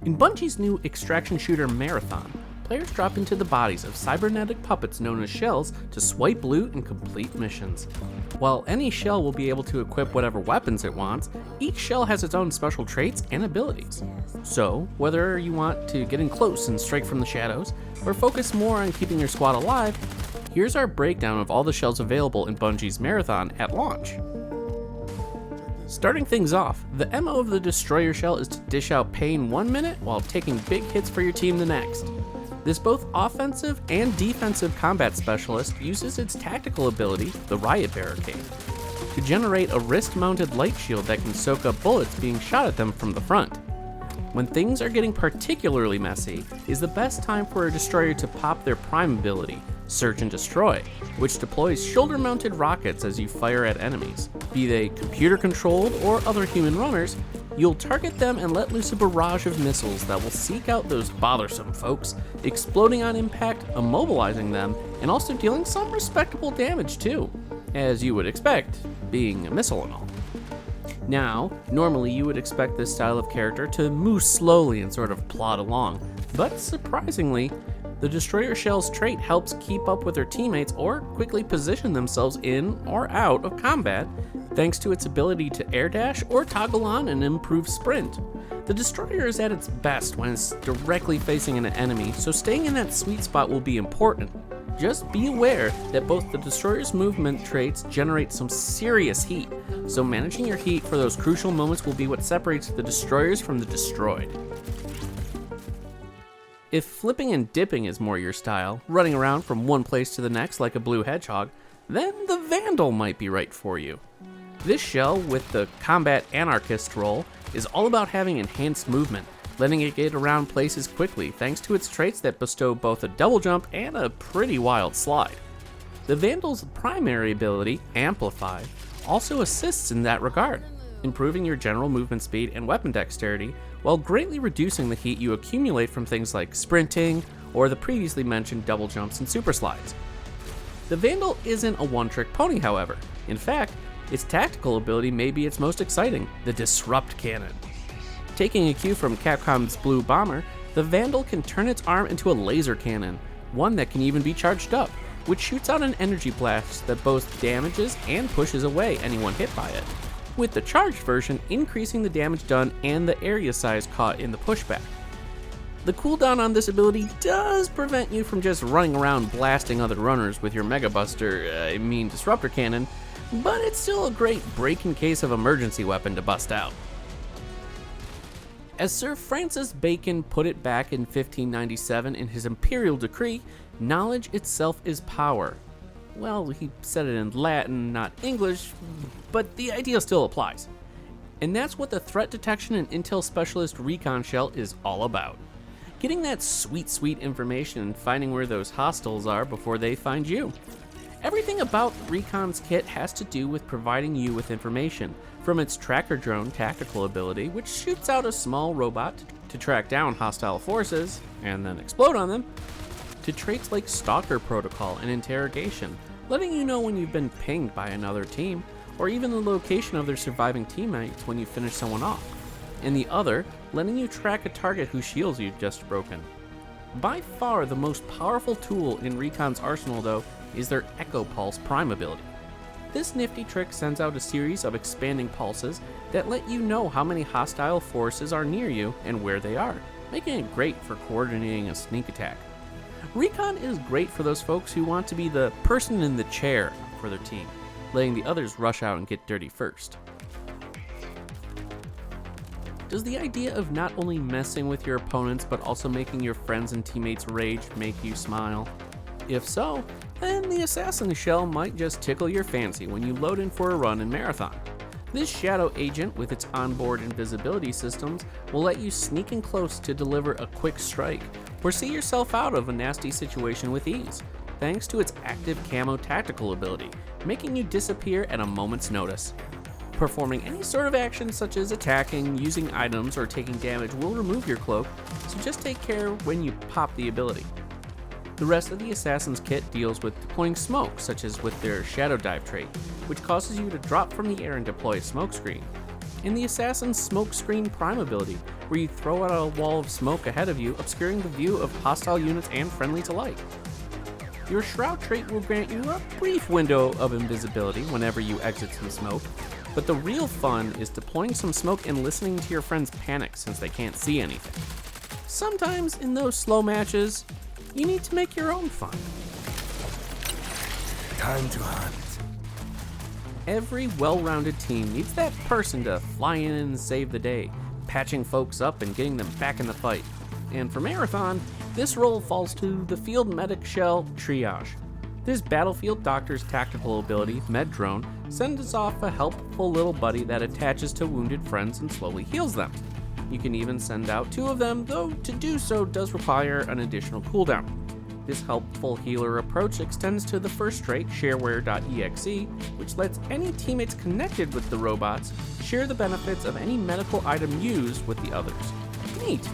In Bungie's new extraction shooter Marathon, players drop into the bodies of cybernetic puppets known as shells to swipe loot and complete missions. While any shell will be able to equip whatever weapons it wants, each shell has its own special traits and abilities. So, whether you want to get in close and strike from the shadows, or focus more on keeping your squad alive, here's our breakdown of all the shells available in Bungie's Marathon at launch. Starting things off, the MO of the Destroyer shell is to dish out pain 1 minute while taking big hits for your team the next. This both offensive and defensive combat specialist uses its tactical ability, the Riot Barricade, to generate a wrist-mounted light shield that can soak up bullets being shot at them from the front. When things are getting particularly messy, is the best time for a destroyer to pop their prime ability, Search and Destroy, which deploys shoulder-mounted rockets as you fire at enemies. Be they computer-controlled or other human runners, you'll target them and let loose a barrage of missiles that will seek out those bothersome folks, exploding on impact, immobilizing them, and also dealing some respectable damage too, as you would expect, being a missile and all. Now, normally you would expect this style of character to move slowly and sort of plod along, but surprisingly, the Destroyer Shell's trait helps keep up with their teammates or quickly position themselves in or out of combat, thanks to its ability to air dash or toggle on an improved sprint. The Destroyer is at its best when it's directly facing an enemy, so staying in that sweet spot will be important. Just be aware that both the Destroyer's movement traits generate some serious heat, so managing your heat for those crucial moments will be what separates the Destroyers from the destroyed. If flipping and dipping is more your style, running around from one place to the next like a blue hedgehog, then the Vandal might be right for you. This shell, with the combat anarchist role, is all about having enhanced movement, letting it get around places quickly thanks to its traits that bestow both a double jump and a pretty wild slide. The Vandal's primary ability, Amplify, also assists in that regard, improving your general movement speed and weapon dexterity, while greatly reducing the heat you accumulate from things like sprinting or the previously mentioned double jumps and super slides. The Vandal isn't a one-trick pony, however. In fact, its tactical ability may be its most exciting, the Disrupt Cannon. Taking a cue from Capcom's Blue Bomber, the Vandal can turn its arm into a laser cannon, one that can even be charged up, which shoots out an energy blast that both damages and pushes away anyone hit by it, with the charged version increasing the damage done and the area size caught in the pushback. The cooldown on this ability does prevent you from just running around blasting other runners with your Mega Buster, Disruptor Cannon, but it's still a great break-in-case of emergency weapon to bust out. As Sir Francis Bacon put it back in 1597 in his Imperial Decree, knowledge itself is power. Well, he said it in Latin, not English, but the idea still applies. And that's what the Threat Detection and Intel Specialist Recon shell is all about. Getting that sweet information and finding where those hostiles are before they find you. Everything about Recon's kit has to do with providing you with information, from its tracker drone tactical ability, which shoots out a small robot to track down hostile forces and then explode on them, to traits like Stalker Protocol and Interrogation, letting you know when you've been pinged by another team, or even the location of their surviving teammates when you finish someone off, and the other, letting you track a target whose shields you've just broken. By far the most powerful tool in Recon's arsenal, though, is their Echo Pulse Prime ability. This nifty trick sends out a series of expanding pulses that let you know how many hostile forces are near you and where they are, making it great for coordinating a sneak attack. Recon is great for those folks who want to be the person in the chair for their team, letting the others rush out and get dirty first. Does the idea of not only messing with your opponents but also making your friends and teammates rage make you smile? If so, then the Assassin Shell might just tickle your fancy when you load in for a run in Marathon. This shadow agent with its onboard invisibility systems will let you sneak in close to deliver a quick strike, or see yourself out of a nasty situation with ease, thanks to its active camo tactical ability, making you disappear at a moment's notice. Performing any sort of action such as attacking, using items, or taking damage will remove your cloak, so just take care when you pop the ability. The rest of the Assassin's kit deals with deploying smoke, such as with their Shadow Dive trait, which causes you to drop from the air and deploy a smoke screen. and the Assassin's Smokescreen Prime ability, where you throw out a wall of smoke ahead of you, obscuring the view of hostile units and friendlies alike. Your Shroud trait will grant you a brief window of invisibility whenever you exit some smoke, but the real fun is deploying some smoke and listening to your friends panic since they can't see anything. Sometimes in those slow matches, you need to make your own fun. Time to hunt. Every well-rounded team needs that person to fly in and save the day, patching folks up and getting them back in the fight. And for Marathon, this role falls to the field medic shell Triage. This battlefield doctor's tactical ability, Med Drone, sends off a helpful little buddy that attaches to wounded friends and slowly heals them. You can even send out 2 of them, though to do so does require an additional cooldown. This helpful healer approach extends to the first trait, shareware.exe, which lets any teammates connected with the robots share the benefits of any medical item used with the others. Neat!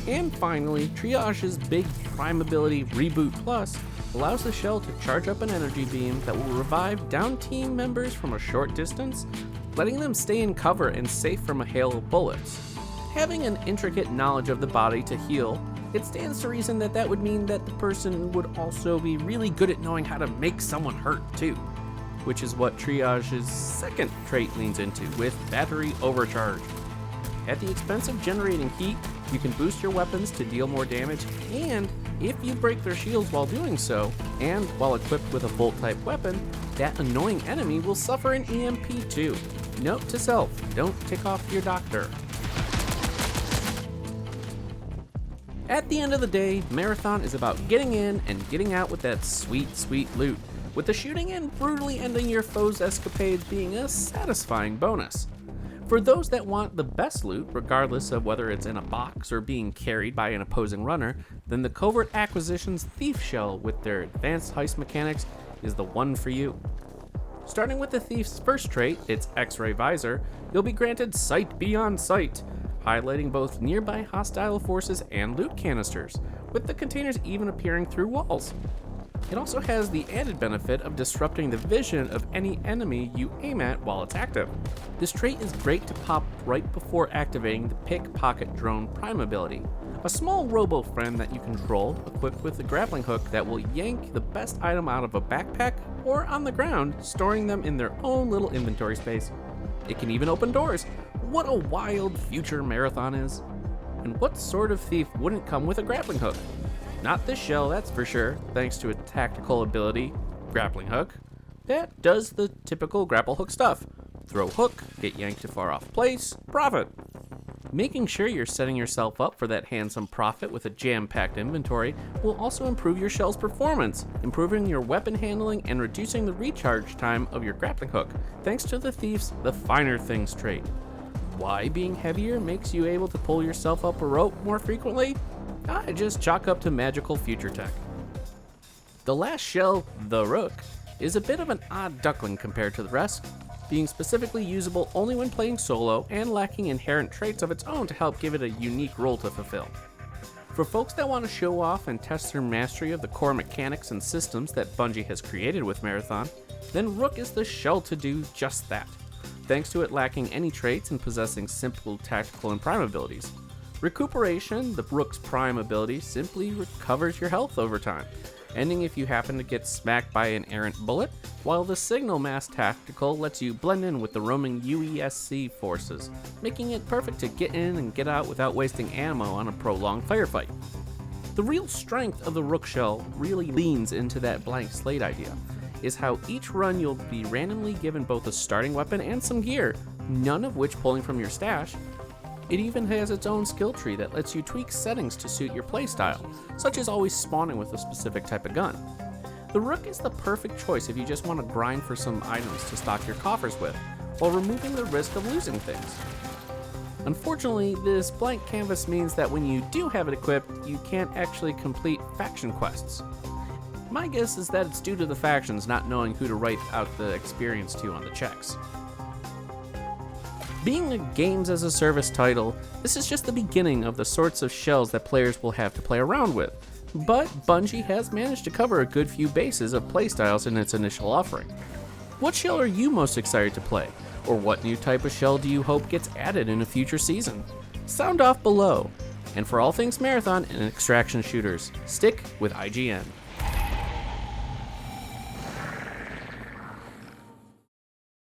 And finally, Triage's big prime ability, Reboot Plus, allows the shell to charge up an energy beam that will revive down team members from a short distance, letting them stay in cover and safe from a hail of bullets. Having an intricate knowledge of the body to heal, it stands to reason that that would mean that the person would also be really good at knowing how to make someone hurt too, which is what Triage's second trait leans into with Battery Overcharge. At the expense of generating heat, you can boost your weapons to deal more damage, and if you break their shields while doing so, and while equipped with a Volt-type weapon, that annoying enemy will suffer an EMP too. Note to self, don't tick off your doctor. At the end of the day, Marathon is about getting in and getting out with that sweet, sweet loot, with the shooting and brutally ending your foe's escapades being a satisfying bonus. For those that want the best loot, regardless of whether it's in a box or being carried by an opposing runner, then the Covert Acquisitions Thief Shell with their advanced heist mechanics is the one for you. Starting with the Thief's first trait, its X-Ray Visor, you'll be granted Sight Beyond Sight, highlighting both nearby hostile forces and loot canisters, with the containers even appearing through walls. It also has the added benefit of disrupting the vision of any enemy you aim at while it's active. This trait is great to pop right before activating the Pickpocket Drone Prime ability, a small robo-friend that you control, equipped with a grappling hook that will yank the best item out of a backpack or on the ground, storing them in their own little inventory space. It can even open doors. What a wild future Marathon is. And what sort of thief wouldn't come with a grappling hook? Not this shell, that's for sure, thanks to a tactical ability, Grappling Hook, that does the typical grapple hook stuff. Throw hook, get yanked to far off place, profit. Making sure you're setting yourself up for that handsome profit with a jam-packed inventory will also improve your shell's performance, improving your weapon handling and reducing the recharge time of your grappling hook, thanks to the thief's The Finer Things trait. Why being heavier makes you able to pull yourself up a rope more frequently? I just chalk up to magical future tech. The last shell, the Rook, is a bit of an odd duckling compared to the rest, being specifically usable only when playing solo and lacking inherent traits of its own to help give it a unique role to fulfill. For folks that want to show off and test their mastery of the core mechanics and systems that Bungie has created with Marathon, then Rook is the shell to do just that, thanks to it lacking any traits and possessing simple tactical and prime abilities. Recuperation, the Rook's prime ability, simply recovers your health over time, ending if you happen to get smacked by an errant bullet, while the Signal Mass Tactical lets you blend in with the roaming UESC forces, making it perfect to get in and get out without wasting ammo on a prolonged firefight. The real strength of the Rook shell really leans into that blank slate idea, is how each run you'll be randomly given both a starting weapon and some gear, none of which pulling from your stash. It even has its own skill tree that lets you tweak settings to suit your playstyle, such as always spawning with a specific type of gun. The Rook is the perfect choice if you just want to grind for some items to stock your coffers with, while removing the risk of losing things. Unfortunately, this blank canvas means that when you do have it equipped, you can't actually complete faction quests. My guess is that it's due to the factions not knowing who to write out the experience to on the checks. Being a games as a service title, this is just the beginning of the sorts of shells that players will have to play around with, but Bungie has managed to cover a good few bases of playstyles in its initial offering. What shell are you most excited to play? Or what new type of shell do you hope gets added in a future season? Sound off below. And for all things Marathon and extraction shooters, stick with IGN.